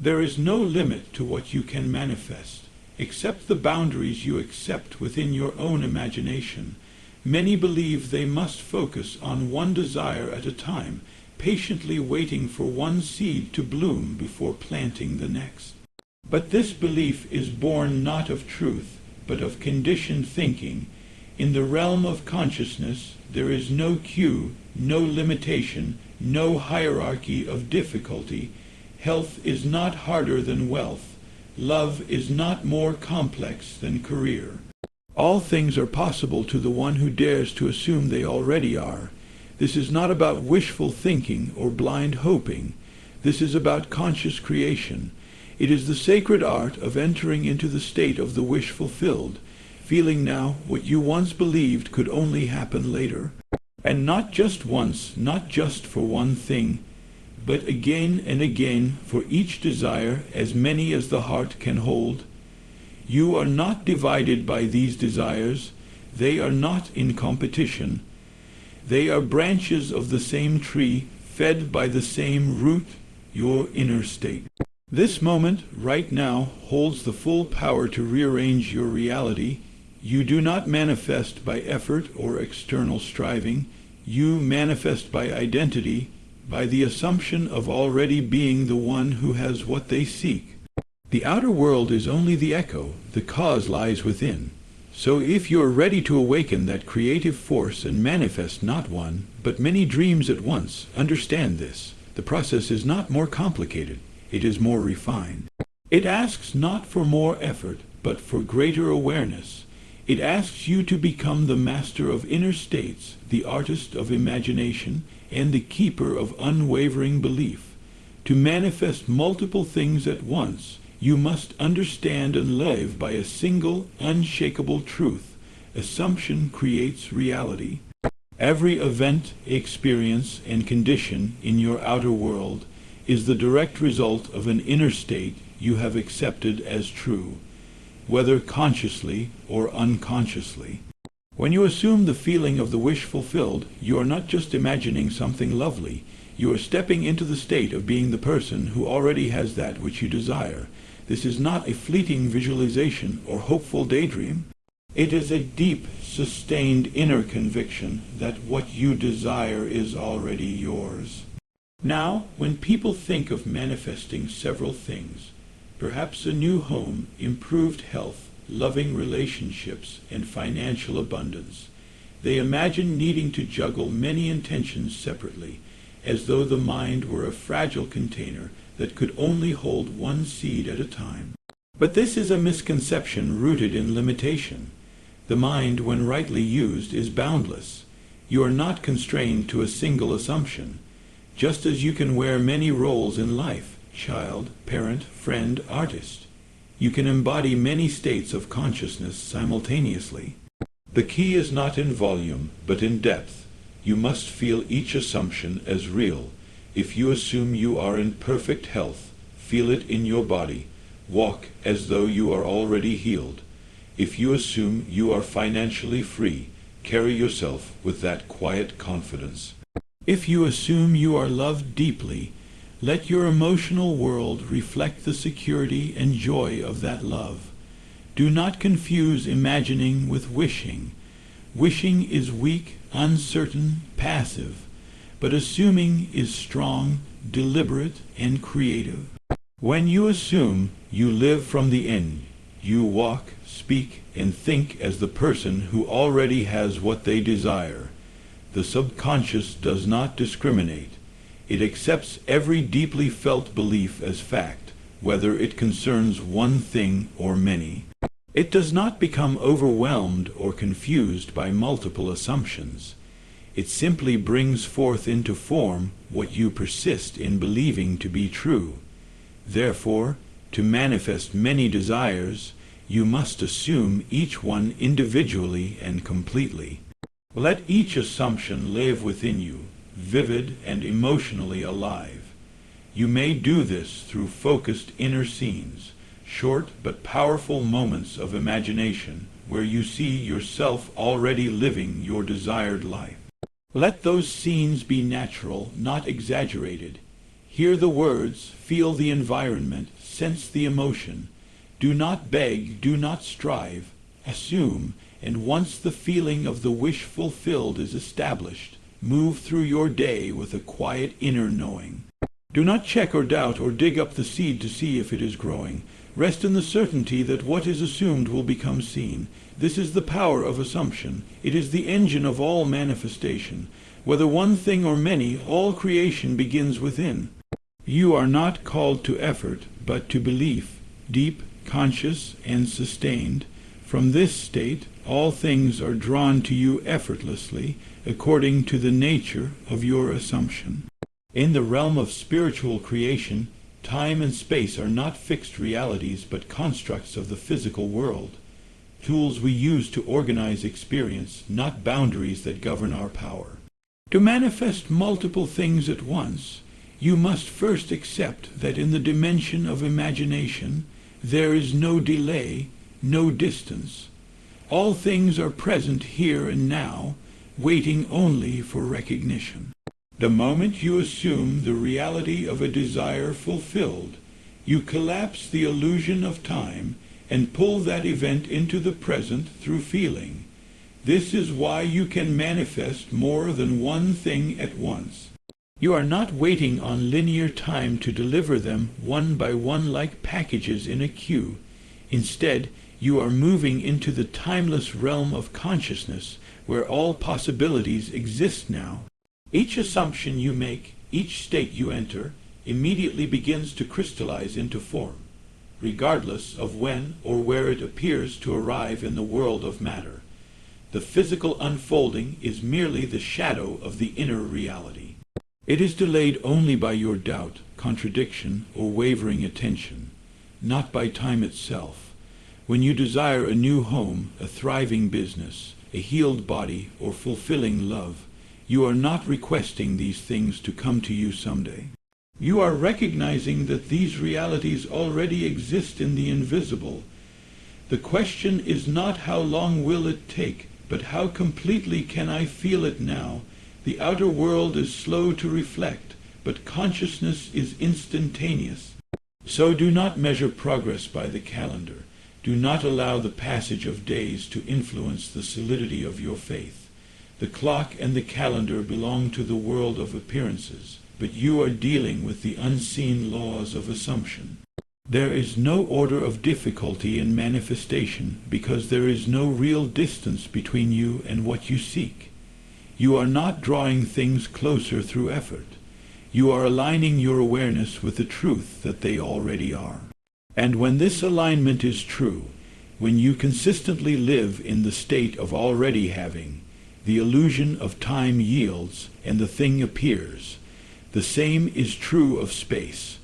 There is no limit to what you can manifest, except the boundaries you accept within your own imagination. Many believe they must focus on one desire at a time, patiently waiting for one seed to bloom before planting the next. But this belief is born not of truth, but of conditioned thinking. In the realm of consciousness, there is no cue, no limitation, no hierarchy of difficulty. Health is not harder than wealth. Love is not more complex than career. All things are possible to the one who dares to assume they already are. This is not about wishful thinking or blind hoping. This is about conscious creation. It is the sacred art of entering into the state of the wish fulfilled, feeling now what you once believed could only happen later. And not just once, not just for one thing, but again and again for each desire, as many as the heart can hold. You are not divided by these desires. They are not in competition. They are branches of the same tree, fed by the same root, your inner state. This moment, right now, holds the full power to rearrange your reality. You do not manifest by effort or external striving. You manifest by identity, by the assumption of already being the one who has what they seek. The outer world is only the echo. The cause lies within. So if you are ready to awaken that creative force and manifest not one, but many dreams at once, understand this. The process is not more complicated. It is more refined. It asks not for more effort, but for greater awareness. It asks you to become the master of inner states, the artist of imagination, and the keeper of unwavering belief. To manifest multiple things at once, you must understand and live by a single, unshakable truth. Assumption creates reality. Every event, experience, and condition in your outer world is the direct result of an inner state you have accepted as true, whether consciously or unconsciously. When you assume the feeling of the wish fulfilled, you are not just imagining something lovely. You are stepping into the state of being the person who already has that which you desire. This is not a fleeting visualization or hopeful daydream. It is a deep, sustained inner conviction that what you desire is already yours. Now, when people think of manifesting several things, perhaps a new home, improved health, loving relationships, and financial abundance, they imagine needing to juggle many intentions separately, as though the mind were a fragile container that could only hold one seed at a time. But this is a misconception rooted in limitation. The mind, when rightly used, is boundless. You are not constrained to a single assumption. Just as you can wear many roles in life, child, parent, friend, artist, you can embody many states of consciousness simultaneously. The key is not in volume, but in depth. You must feel each assumption as real. If you assume you are in perfect health, feel it in your body. Walk as though you are already healed. If you assume you are financially free, carry yourself with that quiet confidence. If you assume you are loved deeply, let your emotional world reflect the security and joy of that love. Do not confuse imagining with wishing. Wishing is weak, uncertain, passive. But assuming is strong, deliberate, and creative. When you assume, you live from the in. You walk, speak, and think as the person who already has what they desire. The subconscious does not discriminate. It accepts every deeply felt belief as fact, whether it concerns one thing or many. It does not become overwhelmed or confused by multiple assumptions. It simply brings forth into form what you persist in believing to be true. Therefore, to manifest many desires, you must assume each one individually and completely. Let each assumption live within you, vivid and emotionally alive. You may do this through focused inner scenes, short but powerful moments of imagination where you see yourself already living your desired life. Let those scenes be natural, not exaggerated. Hear the words, feel the environment, sense the emotion. Do not beg, do not strive. Assume, and once the feeling of the wish fulfilled is established, move through your day with a quiet inner knowing. Do not check or doubt or dig up the seed to see if it is growing. Rest in the certainty that what is assumed will become seen. This is the power of assumption. It is the engine of all manifestation. Whether one thing or many, all creation begins within. You are not called to effort, but to belief, deep, conscious, and sustained. From this state, all things are drawn to you effortlessly, according to the nature of your assumption. In the realm of spiritual creation, time and space are not fixed realities, but constructs of the physical world. Tools we use to organize experience, not boundaries that govern our power. To manifest multiple things at once, you must first accept that in the dimension of imagination, there is no delay, no distance. All things are present here and now, waiting only for recognition. The moment you assume the reality of a desire fulfilled, you collapse the illusion of time and pull that event into the present through feeling. This is why you can manifest more than one thing at once. You are not waiting on linear time to deliver them one by one like packages in a queue. Instead, you are moving into the timeless realm of consciousness where all possibilities exist now. Each assumption you make, each state you enter, immediately begins to crystallize into form, regardless of when or where it appears to arrive in the world of matter. The physical unfolding is merely the shadow of the inner reality. It is delayed only by your doubt, contradiction, or wavering attention, not by time itself. When you desire a new home, a thriving business, a healed body, or fulfilling love, you are not requesting these things to come to you someday. You are recognizing that these realities already exist in the invisible. The question is not how long will it take, but how completely can I feel it now. The outer world is slow to reflect, but consciousness is instantaneous. So do not measure progress by the calendar. Do not allow the passage of days to influence the solidity of your faith. The clock and the calendar belong to the world of appearances, but you are dealing with the unseen laws of assumption. There is no order of difficulty in manifestation because there is no real distance between you and what you seek. You are not drawing things closer through effort. You are aligning your awareness with the truth that they already are. And when this alignment is true, when you consistently live in the state of already having, the illusion of time yields and the thing appears. The same is true of space.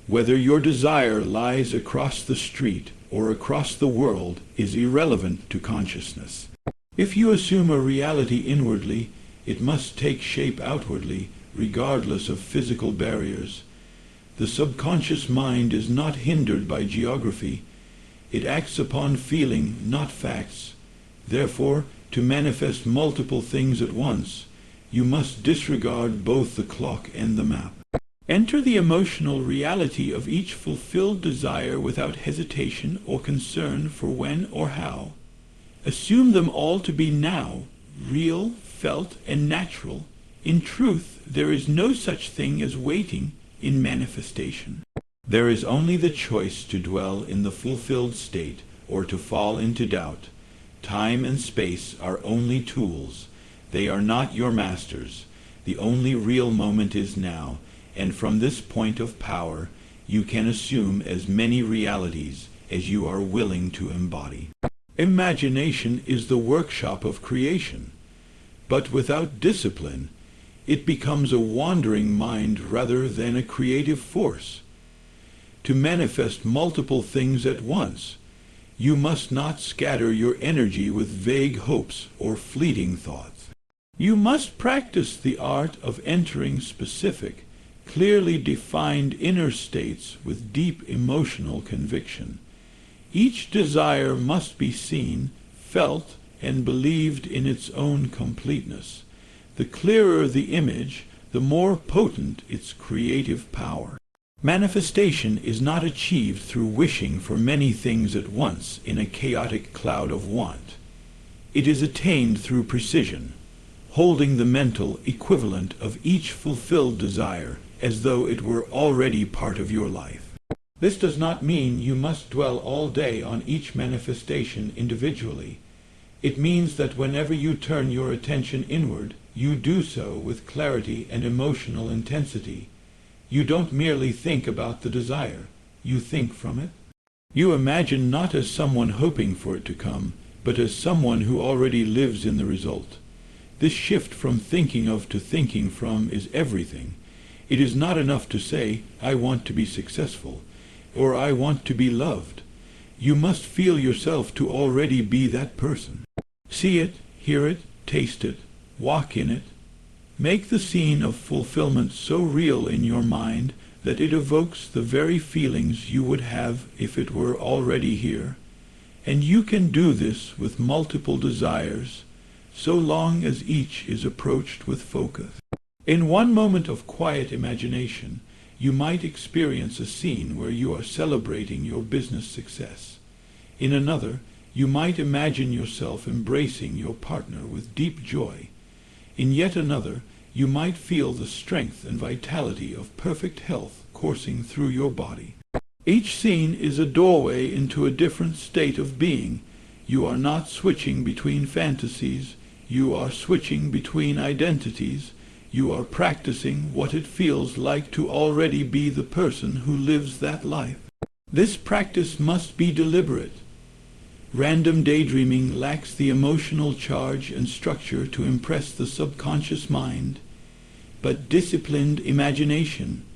Whether your desire lies across the street or across the world is irrelevant to consciousness. If you assume a reality inwardly, it must take shape outwardly, regardless of physical barriers. The subconscious mind is not hindered by geography. It acts upon feeling, not facts. Therefore, to manifest multiple things at once, you must disregard both the clock and the map. Enter the emotional reality of each fulfilled desire without hesitation or concern for when or how. Assume them all to be now, real, felt, and natural. In truth, there is no such thing as waiting in manifestation. There is only the choice to dwell in the fulfilled state or to fall into doubt. Time and space are only tools. They are not your masters. The only real moment is now, and from this point of power, you can assume as many realities as you are willing to embody. Imagination is the workshop of creation, but without discipline, it becomes a wandering mind rather than a creative force. To manifest multiple things at once, you must not scatter your energy with vague hopes or fleeting thoughts. You must practice the art of entering specific, clearly defined inner states with deep emotional conviction. Each desire must be seen, felt, and believed in its own completeness. The clearer the image, the more potent its creative power. Manifestation is not achieved through wishing for many things at once in a chaotic cloud of want. It is attained through precision, holding the mental equivalent of each fulfilled desire as though it were already part of your life. This does not mean you must dwell all day on each manifestation individually. It means that whenever you turn your attention inward, you do so with clarity and emotional intensity. You don't merely think about the desire, you think from it. You imagine not as someone hoping for it to come, but as someone who already lives in the result. This shift from thinking of to thinking from is everything. It is not enough to say, I want to be successful, or I want to be loved. You must feel yourself to already be that person. See it, hear it, taste it, walk in it. Make the scene of fulfillment so real in your mind that it evokes the very feelings you would have if it were already here. And you can do this with multiple desires, so long as each is approached with focus. In one moment of quiet imagination, you might experience a scene where you are celebrating your business success. In another, you might imagine yourself embracing your partner with deep joy. In yet another, you might feel the strength and vitality of perfect health coursing through your body. Each scene is a doorway into a different state of being. You are not switching between fantasies. You are switching between identities. You are practicing what it feels like to already be the person who lives that life. This practice must be deliberate. Random daydreaming lacks the emotional charge and structure to impress the subconscious mind, but disciplined imagination,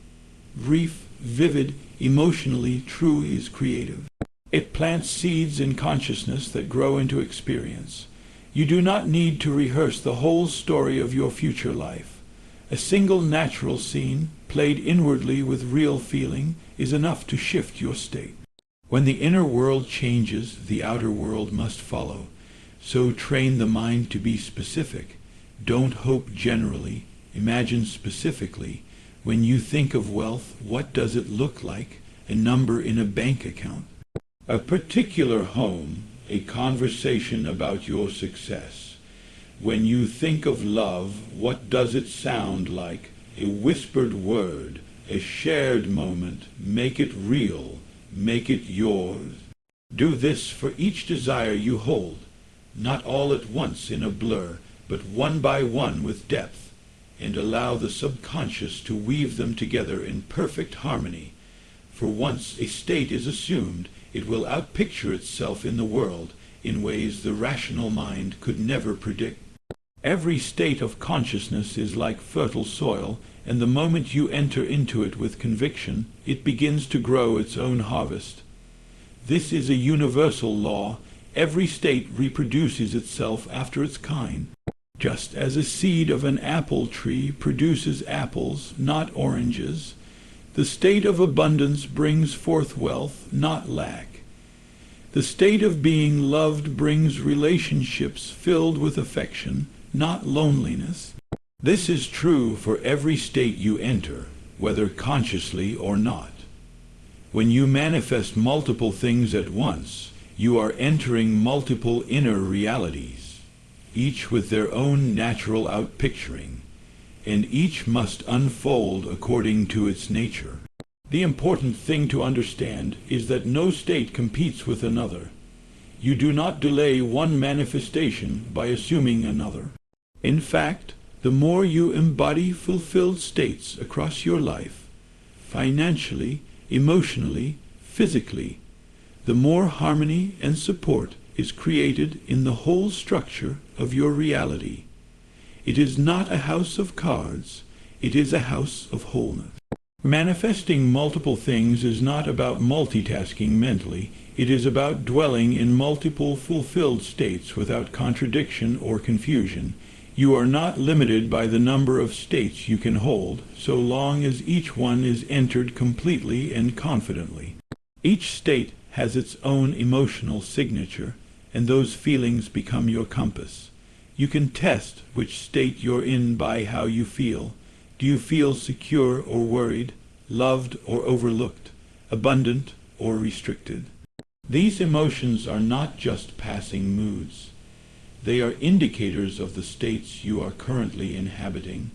brief, vivid, emotionally true, is creative. It plants seeds in consciousness that grow into experience. You do not need to rehearse the whole story of your future life. A single natural scene, played inwardly with real feeling, is enough to shift your state. When the inner world changes, the outer world must follow. So train the mind to be specific. Don't hope generally. Imagine specifically. When you think of wealth, what does it look like? A number in a bank account. A particular home, a conversation about your success. When you think of love, what does it sound like? A whispered word, a shared moment. Make it real. Make it yours. Do this for each desire you hold, not all at once in a blur, but one by one with depth, and allow the subconscious to weave them together in perfect harmony. For once a state is assumed, it will outpicture itself in the world in ways the rational mind could never predict. Every state of consciousness is like fertile soil, and the moment you enter into it with conviction, it begins to grow its own harvest. This is a universal law. Every state reproduces itself after its kind. Just as a seed of an apple tree produces apples, not oranges, the state of abundance brings forth wealth, not lack. The state of being loved brings relationships filled with affection, not loneliness. This is true for every state you enter, whether consciously or not. When you manifest multiple things at once, you are entering multiple inner realities, each with their own natural outpicturing, and each must unfold according to its nature. The important thing to understand is that no state competes with another. You do not delay one manifestation by assuming another. In fact, the more you embody fulfilled states across your life, financially, emotionally, physically, the more harmony and support is created in the whole structure of your reality. It is not a house of cards, it is a house of wholeness. Manifesting multiple things is not about multitasking mentally, it is about dwelling in multiple fulfilled states without contradiction or confusion. You are not limited by the number of states you can hold, so long as each one is entered completely and confidently. Each state has its own emotional signature, and those feelings become your compass. You can test which state you're in by how you feel. Do you feel secure or worried, loved or overlooked, abundant or restricted? These emotions are not just passing moods. They are indicators of the states you are currently inhabiting,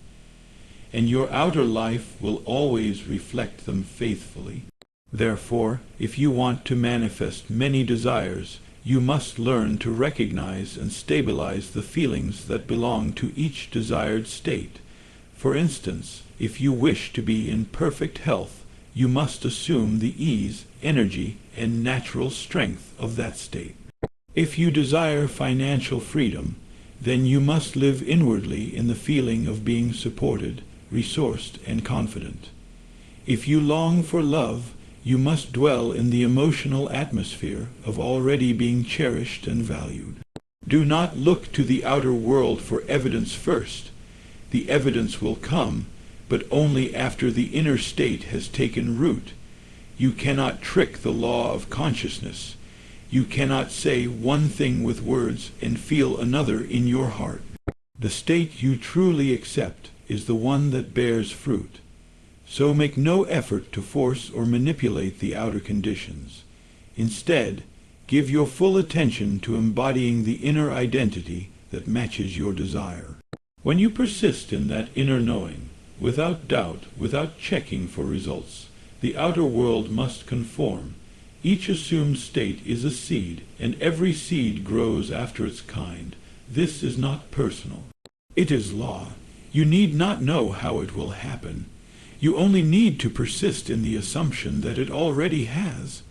and your outer life will always reflect them faithfully. Therefore, if you want to manifest many desires, you must learn to recognize and stabilize the feelings that belong to each desired state. For instance, if you wish to be in perfect health, you must assume the ease, energy, and natural strength of that state. If you desire financial freedom, then you must live inwardly in the feeling of being supported, resourced, and confident. If you long for love, you must dwell in the emotional atmosphere of already being cherished and valued. Do not look to the outer world for evidence first. The evidence will come, but only after the inner state has taken root. You cannot trick the law of consciousness. You cannot say one thing with words and feel another in your heart. The state you truly accept is the one that bears fruit. So make no effort to force or manipulate the outer conditions. Instead, give your full attention to embodying the inner identity that matches your desire. When you persist in that inner knowing, without doubt, without checking for results, the outer world must conform. Each assumed state is a seed, and every seed grows after its kind. This is not personal. It is law. You need not know how it will happen. You only need to persist in the assumption that it already has.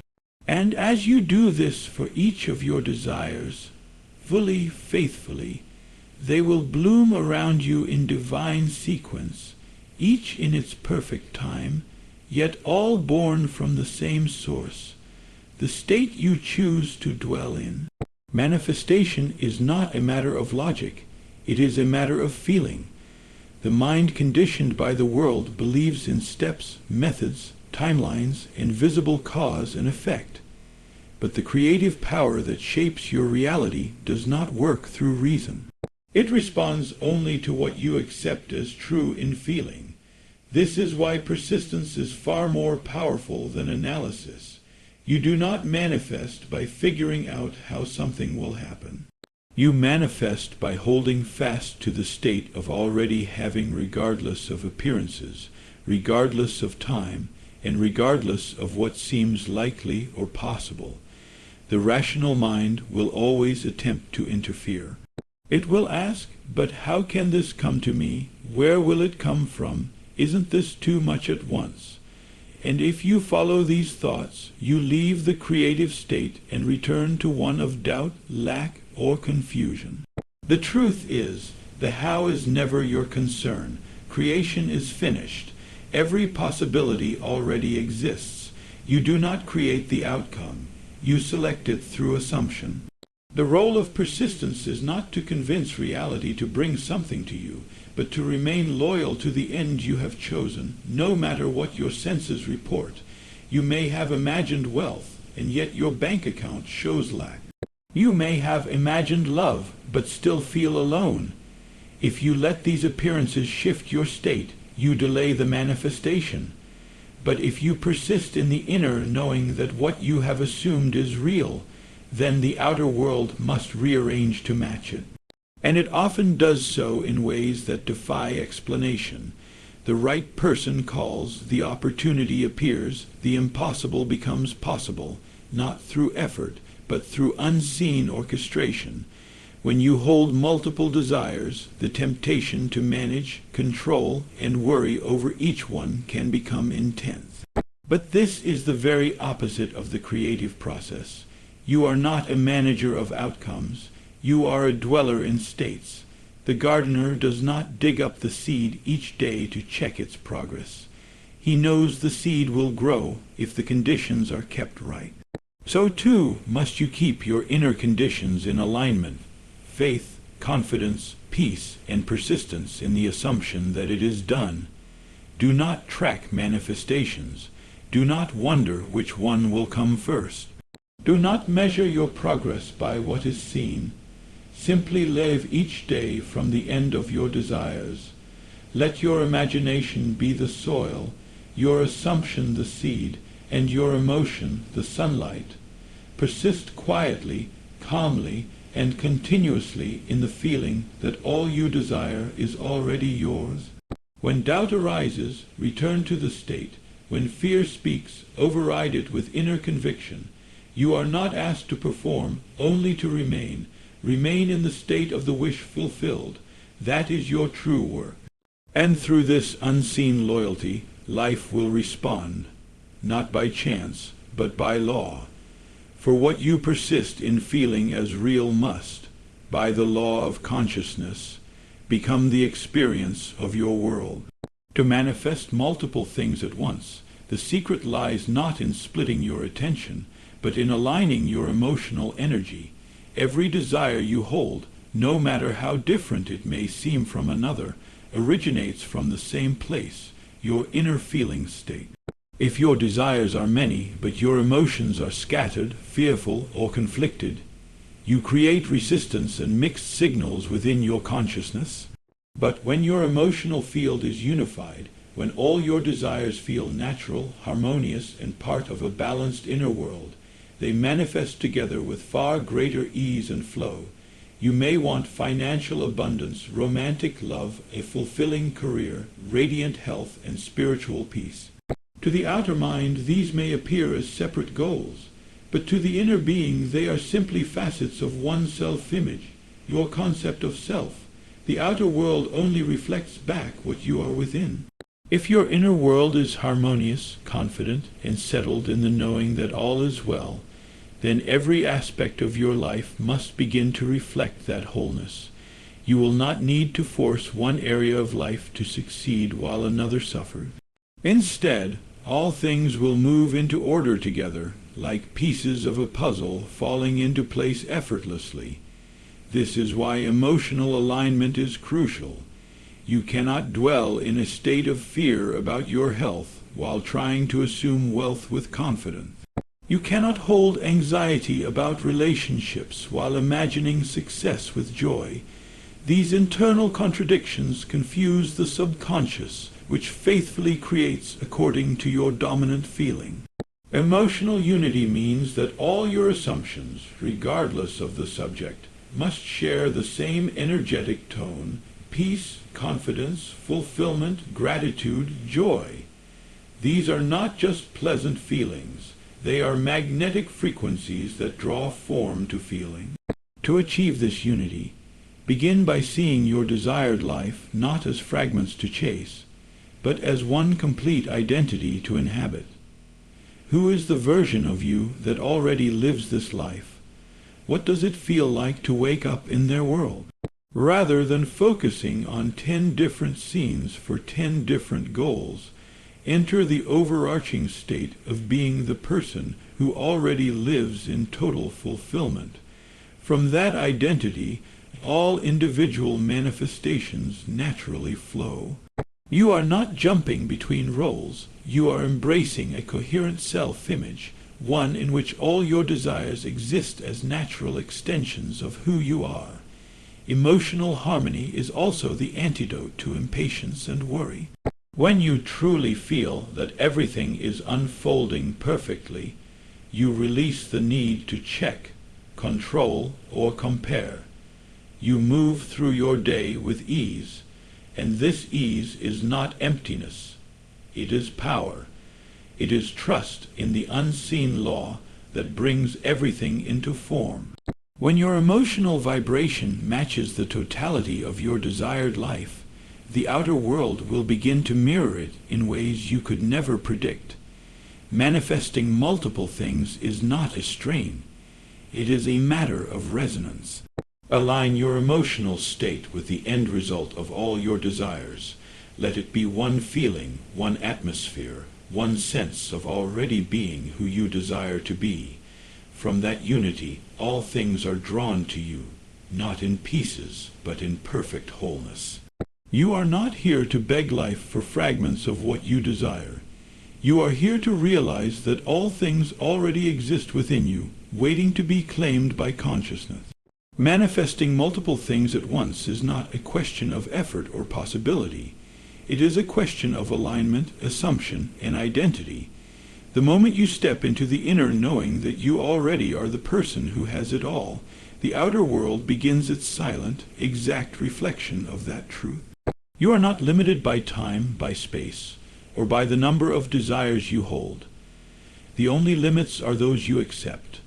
And as you do this for each of your desires, fully, faithfully, they will bloom around you in divine sequence, each in its perfect time, yet all born from the same source, the state you choose to dwell in. Manifestation is not a matter of logic. It is a matter of feeling. The mind conditioned by the world believes in steps, methods, timelines, and visible cause and effect. But the creative power that shapes your reality does not work through reason. It responds only to what you accept as true in feeling. This is why persistence is far more powerful than analysis. You do not manifest by figuring out how something will happen. You manifest by holding fast to the state of already having, regardless of appearances, regardless of time, and regardless of what seems likely or possible. The rational mind will always attempt to interfere. It will ask, but how can this come to me? Where will it come from? Isn't this too much at once? And if you follow these thoughts, you leave the creative state and return to one of doubt, lack, or confusion. The truth is, the how is never your concern. Creation is finished. Every possibility already exists. You do not create the outcome. You select it through assumption. The role of persistence is not to convince reality to bring something to you, but to remain loyal to the end you have chosen, no matter what your senses report. You may have imagined wealth, and yet your bank account shows lack. You may have imagined love, but still feel alone. If you let these appearances shift your state, you delay the manifestation. But if you persist in the inner knowing that what you have assumed is real, then the outer world must rearrange to match it. And it often does so in ways that defy explanation. The right person calls, the opportunity appears, the impossible becomes possible, not through effort, but through unseen orchestration. When you hold multiple desires, the temptation to manage, control, and worry over each one can become intense. But this is the very opposite of the creative process. You are not a manager of outcomes. You are a dweller in states. The gardener does not dig up the seed each day to check its progress. He knows the seed will grow if the conditions are kept right. So too must you keep your inner conditions in alignment: faith, confidence, peace, and persistence in the assumption that it is done. Do not track manifestations. Do not wonder which one will come first. Do not measure your progress by what is seen. Simply live each day from the end of your desires. Let your imagination be the soil, your assumption the seed, and your emotion the sunlight. Persist quietly, calmly, and continuously in the feeling that all you desire is already yours. When doubt arises, return to the state. When fear speaks, override it with inner conviction. You are not asked to perform, only to remain. Remain in the state of the wish fulfilled. That is your true work. And through this unseen loyalty, life will respond, not by chance, but by law. For what you persist in feeling as real must, by the law of consciousness, become the experience of your world. To manifest multiple things at once, the secret lies not in splitting your attention, but in aligning your emotional energy. Every desire you hold, no matter how different it may seem from another, originates from the same place, your inner feeling state. If your desires are many, but your emotions are scattered, fearful, or conflicted, you create resistance and mixed signals within your consciousness. But when your emotional field is unified, when all your desires feel natural, harmonious, and part of a balanced inner world, they manifest together with far greater ease and flow. You may want financial abundance, romantic love, a fulfilling career, radiant health, and spiritual peace. To the outer mind, these may appear as separate goals, but to the inner being they are simply facets of one self-image, your concept of self. The outer world only reflects back what you are within. If your inner world is harmonious, confident, and settled in the knowing that all is well, then every aspect of your life must begin to reflect that wholeness. You will not need to force one area of life to succeed while another suffers. Instead, all things will move into order together, like pieces of a puzzle falling into place effortlessly. This is why emotional alignment is crucial. You cannot dwell in a state of fear about your health while trying to assume wealth with confidence. You cannot hold anxiety about relationships while imagining success with joy. These internal contradictions confuse the subconscious, which faithfully creates according to your dominant feeling. Emotional unity means that all your assumptions, regardless of the subject, must share the same energetic tone: peace, confidence, fulfillment, gratitude, joy. These are not just pleasant feelings. They are magnetic frequencies that draw form to feeling. To achieve this unity, begin by seeing your desired life not as fragments to chase, but as one complete identity to inhabit. Who is the version of you that already lives this life? What does it feel like to wake up in their world? Rather than focusing on 10 different scenes for 10 different goals, enter the overarching state of being the person who already lives in total fulfillment. From that identity, all individual manifestations naturally flow. You are not jumping between roles. You are embracing a coherent self-image, one in which all your desires exist as natural extensions of who you are. Emotional harmony is also the antidote to impatience and worry. When you truly feel that everything is unfolding perfectly, you release the need to check, control, or compare. You move through your day with ease, and this ease is not emptiness. It is power. It is trust in the unseen law that brings everything into form. When your emotional vibration matches the totality of your desired life, the outer world will begin to mirror it in ways you could never predict. Manifesting multiple things is not a strain. It is a matter of resonance. Align your emotional state with the end result of all your desires. Let it be one feeling, one atmosphere, one sense of already being who you desire to be. From that unity, all things are drawn to you, not in pieces, but in perfect wholeness. You are not here to beg life for fragments of what you desire. You are here to realize that all things already exist within you, waiting to be claimed by consciousness. Manifesting multiple things at once is not a question of effort or possibility. It is a question of alignment, assumption, and identity. The moment you step into the inner knowing that you already are the person who has it all, the outer world begins its silent, exact reflection of that truth. You are not limited by time, by space, or by the number of desires you hold. The only limits are those you accept.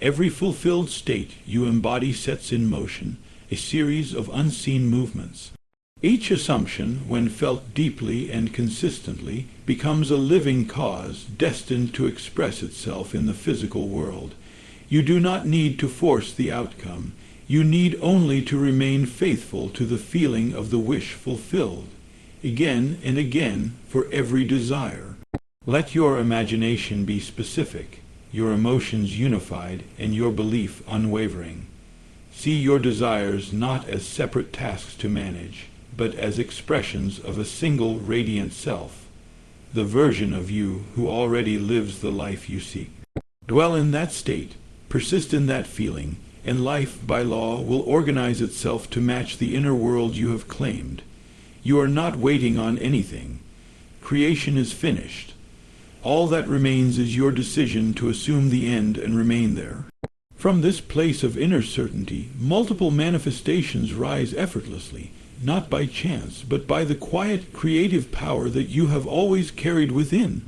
Every fulfilled state you embody sets in motion a series of unseen movements. Each assumption, when felt deeply and consistently, becomes a living cause destined to express itself in the physical world. You do not need to force the outcome. You need only to remain faithful to the feeling of the wish fulfilled, again and again for every desire. Let your imagination be specific, your emotions unified, and your belief unwavering. See your desires not as separate tasks to manage, but as expressions of a single radiant self, the version of you who already lives the life you seek. Dwell in that state, persist in that feeling, and life, by law, will organize itself to match the inner world you have claimed. You are not waiting on anything. Creation is finished. All that remains is your decision to assume the end and remain there. From this place of inner certainty, multiple manifestations rise effortlessly, not by chance, but by the quiet, creative power that you have always carried within.